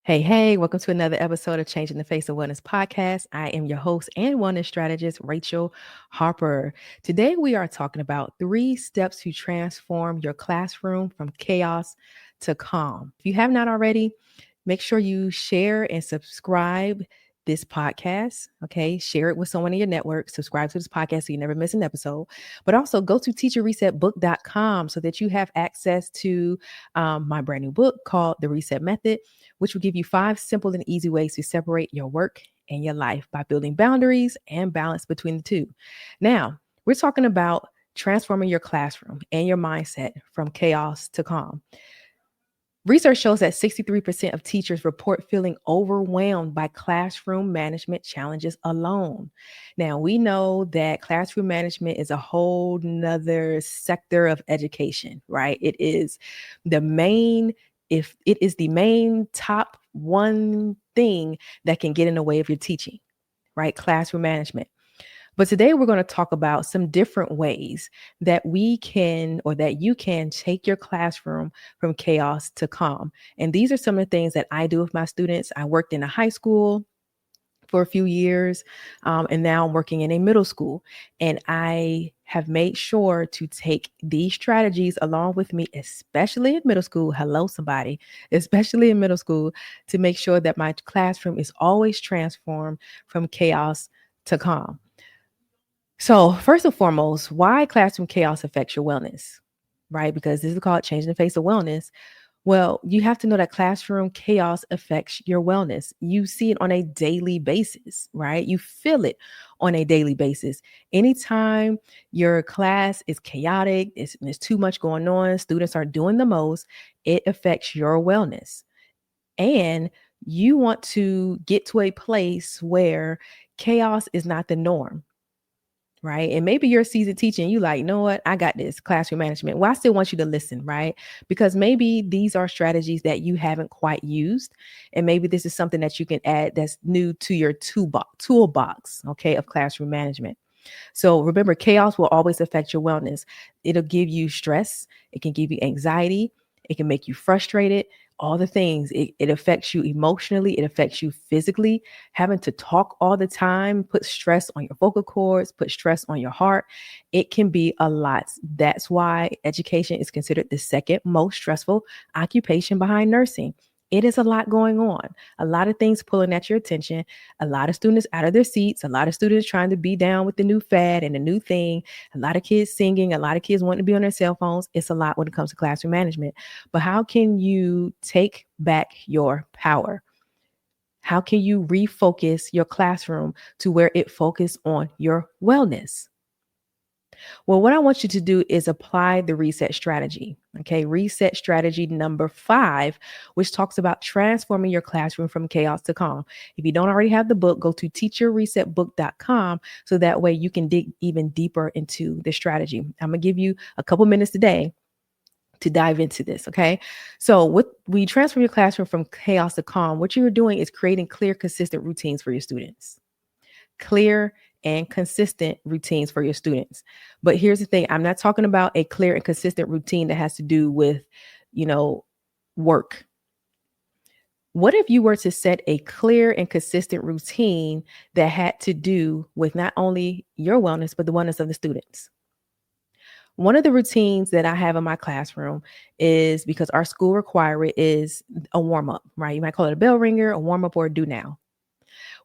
Hey, welcome to another episode of Changing the Face of Wellness podcast. I am your host and wellness strategist, Rachel Harper. Today, we are talking about 3 steps to transform your classroom from chaos to calm. If you have not already, make sure you share and subscribe this podcast. Okay. Share it with someone in your network. Subscribe to this podcast so you never miss an episode. But also go to teacherresetbook.com so that you have access to my brand new book called The Reset Method, which will give you 5 simple and easy ways to separate your work and your life by building boundaries and balance between the two. Now, we're talking about transforming your classroom and your mindset from chaos to calm. Research shows that 63% of teachers report feeling overwhelmed by classroom management challenges alone. Now, we know that classroom management is a whole nother sector of education, right? It is the main top one thing that can get in the way of your teaching, right? Classroom management. But today we're going to talk about some different ways that we can or that you can take your classroom from chaos to calm. And these are some of the things that I do with my students. I worked in a high school for a few years, and now I'm working in a middle school. And I have made sure to take these strategies along with me, especially in middle school. Hello, somebody, especially in middle school, to make sure that my classroom is always transformed from chaos to calm. So, first and foremost, why classroom chaos affects your wellness, right? Because this is called changing the face of wellness. Well, you have to know that classroom chaos affects your wellness. You see it on a daily basis, right? You feel it on a daily basis. Anytime your class is chaotic, there's too much going on, students are doing the most, it affects your wellness. And you want to get to a place where chaos is not the norm, right? And maybe you're a seasoned teacher and you like, you know what? I got this classroom management. Well, I still want you to listen, right? Because maybe these are strategies that you haven't quite used. And maybe this is something that you can add that's new to your toolbox, okay, of classroom management. So remember, chaos will always affect your wellness. It'll give you stress. It can give you anxiety. It can make you frustrated. All the things. It affects you emotionally. It affects you physically. Having to talk all the time, put stress on your vocal cords, put stress on your heart. It can be a lot. That's why education is considered the second most stressful occupation behind nursing. It is a lot going on, a lot of things pulling at your attention, a lot of students out of their seats, a lot of students trying to be down with the new fad and the new thing, a lot of kids singing, a lot of kids wanting to be on their cell phones. It's a lot when it comes to classroom management. But how can you take back your power? How can you refocus your classroom to where it focuses on your wellness? Well, what I want you to do is apply the reset strategy. Okay, reset strategy number 5, which talks about transforming your classroom from chaos to calm. If you don't already have the book, go to teacherresetbook.com so that way you can dig even deeper into the strategy. I'm going to give you a couple minutes today to dive into this. Okay. So, what we transform your classroom from chaos to calm, what you're doing is creating clear, consistent routines for your students. Clear and consistent routines for your students. But here's the thing, I'm not talking about a clear and consistent routine that has to do with, you know, work. What if you were to set a clear and consistent routine that had to do with not only your wellness, but the wellness of the students? One of the routines that I have in my classroom is because our school requirement is a warm up, right? You might call it a bell ringer, a warm up, or a do now.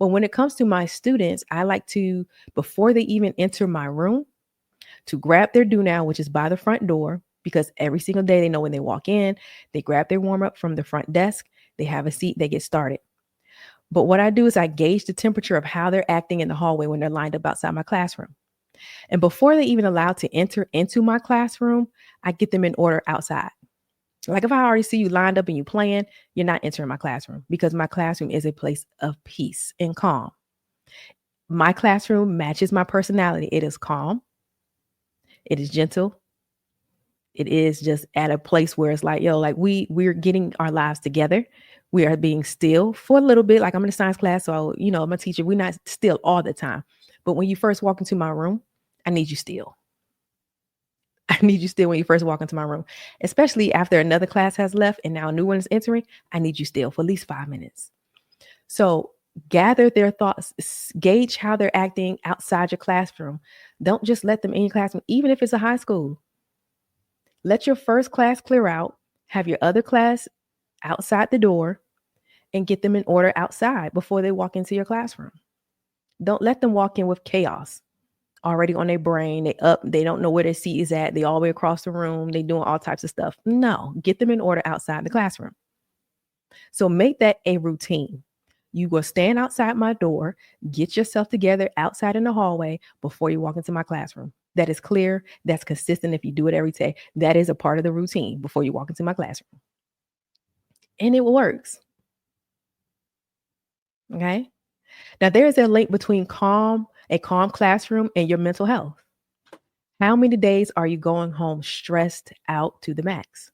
Well, when it comes to my students, I like to, before they even enter my room, to grab their do now, which is by the front door, because every single day they know when they walk in, they grab their warm up from the front desk, they have a seat, they get started. But what I do is I gauge the temperature of how they're acting in the hallway when they're lined up outside my classroom. And before they even allowed to enter into my classroom, I get them in order outside. Like if I already see you lined up and you playing, you're not entering my classroom because my classroom is a place of peace and calm. My classroom matches my personality. It is calm. It is gentle. It is just at a place where it's like, yo, like we're getting our lives together. We are being still for a little bit. Like I'm in a science class, so I'm a teacher. We're not still all the time. But when you first walk into my room, I need you still. I need you still when you first walk into my room, especially after another class has left and now a new one is entering. I need you still for at least 5 minutes. So gather their thoughts, gauge how they're acting outside your classroom. Don't just let them in your classroom, even if it's a high school. Let your first class clear out, have your other class outside the door, and get them in order outside before they walk into your classroom. Don't let them walk in with chaos already on their brain. They don't know where their seat is at. They all the way across the room. They doing all types of stuff. No, get them in order outside the classroom. So make that a routine. You will stand outside my door, get yourself together outside in the hallway before you walk into my classroom. That is clear. That's consistent. If you do it every day, that is a part of the routine before you walk into my classroom. And it works. Okay. Now there is a link between a calm classroom and your mental health. How many days are you going home stressed out to the max?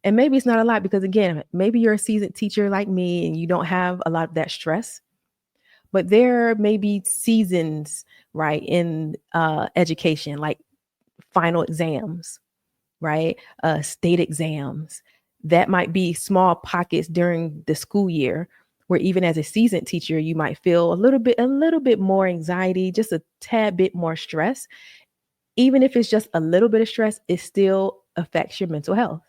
And maybe it's not a lot because, again, maybe you're a seasoned teacher like me and you don't have a lot of that stress. But there may be seasons, right, in education, like final exams, right, state exams. That might be small pockets during the school year where even as a seasoned teacher, you might feel a little bit more anxiety, just a tad bit more stress. Even if it's just a little bit of stress, it still affects your mental health.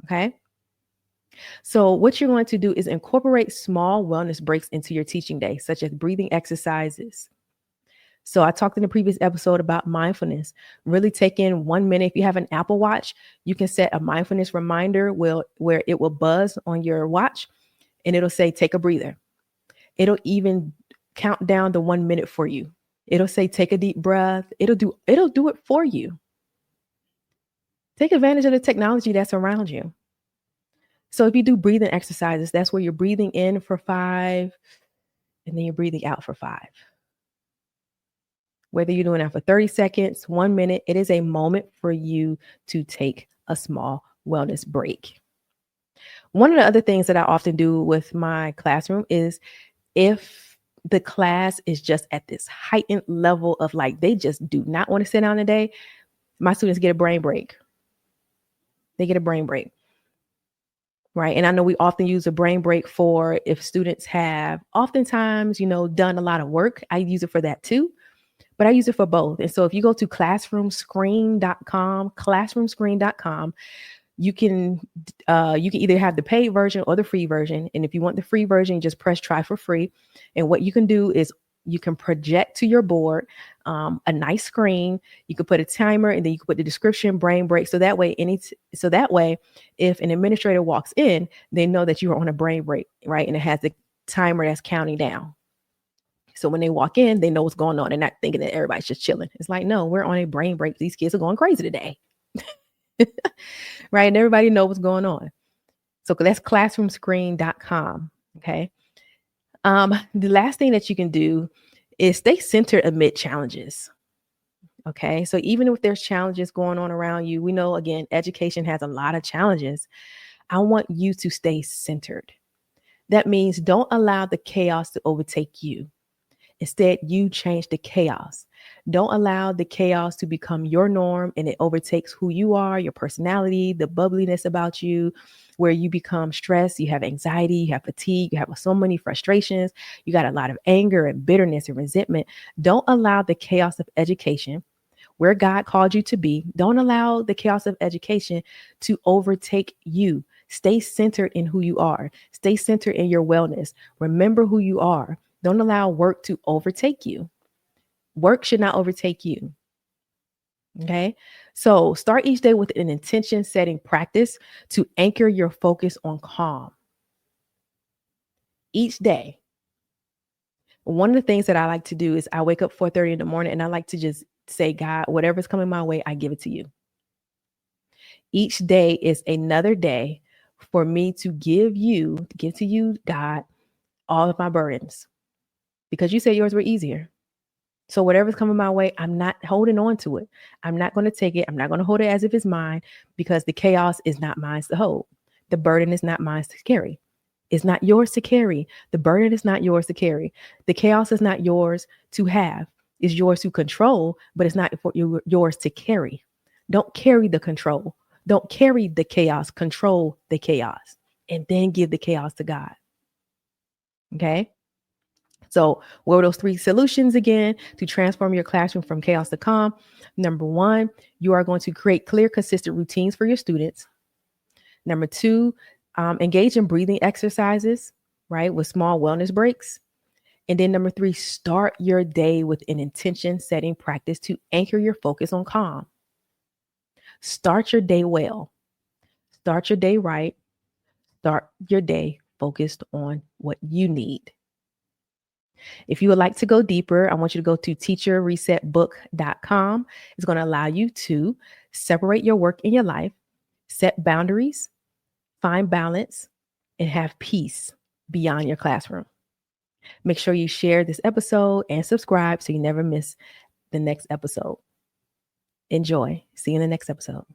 Okay. So what you're going to do is incorporate small wellness breaks into your teaching day, such as breathing exercises. So I talked in the previous episode about mindfulness. Really take in 1 minute. If you have an Apple Watch, you can set a mindfulness reminder where it will buzz on your watch and it'll say, take a breather. It'll even count down the 1 minute for you. It'll say, take a deep breath. It'll do it for you. Take advantage of the technology that's around you. So if you do breathing exercises, that's where you're breathing in for 5 and then you're breathing out for 5. Whether you're doing that for 30 seconds, 1 minute, it is a moment for you to take a small wellness break. One of the other things that I often do with my classroom is if the class is just at this heightened level of like, they just do not want to sit down today, my students get a brain break. They get a brain break. Right. And I know we often use a brain break for if students have oftentimes, done a lot of work. I use it for that too, but I use it for both. And so if you go to classroomscreen.com, you can either have the paid version or the free version. And if you want the free version, just press try for free. And what you can do is you can project to your board a nice screen. You could put a timer and then you can put the description brain break. So that way, if an administrator walks in, they know that you are on a brain break, right? And it has the timer that's counting down. So when they walk in, they know what's going on. They're not thinking that everybody's just chilling. It's like, no, we're on a brain break. These kids are going crazy today. Right? And everybody knows what's going on. So that's classroomscreen.com. Okay. The last thing that you can do is stay centered amid challenges. Okay. So even if there's challenges going on around you, we know, again, education has a lot of challenges. I want you to stay centered. That means don't allow the chaos to overtake you. Instead, you change the chaos. Don't allow the chaos to become your norm and it overtakes who you are, your personality, the bubbliness about you, where you become stressed, you have anxiety, you have fatigue, you have so many frustrations, you got a lot of anger and bitterness and resentment. Don't allow the chaos of education, where God called you to be, don't allow the chaos of education to overtake you. Stay centered in who you are. Stay centered in your wellness. Remember who you are. Don't allow work to overtake you. Work should not overtake you. Okay. So start each day with an intention setting practice to anchor your focus on calm. Each day. One of the things that I like to do is I wake up 4:30 in the morning and I like to just say, God, whatever's coming my way, I give it to you. Each day is another day for me to give to you, God, all of my burdens. Because you said yours were easier. So whatever's coming my way, I'm not holding on to it. I'm not going to take it. I'm not going to hold it as if it's mine because the chaos is not mine to hold. The burden is not mine to carry. It's not yours to carry. The burden is not yours to carry. The chaos is not yours to have. is yours to control, but it's not for yours to carry. Don't carry the control. Don't carry the chaos. Control the chaos and then give the chaos to God. Okay. So, what were those 3 solutions again to transform your classroom from chaos to calm? Number 1, you are going to create clear, consistent routines for your students. Number 2, engage in breathing exercises, right, with small wellness breaks. And then number 3, start your day with an intention setting practice to anchor your focus on calm. Start your day well. Start your day right. Start your day focused on what you need. If you would like to go deeper, I want you to go to teacherresetbook.com. It's going to allow you to separate your work and your life, set boundaries, find balance, and have peace beyond your classroom. Make sure you share this episode and subscribe so you never miss the next episode. Enjoy. See you in the next episode.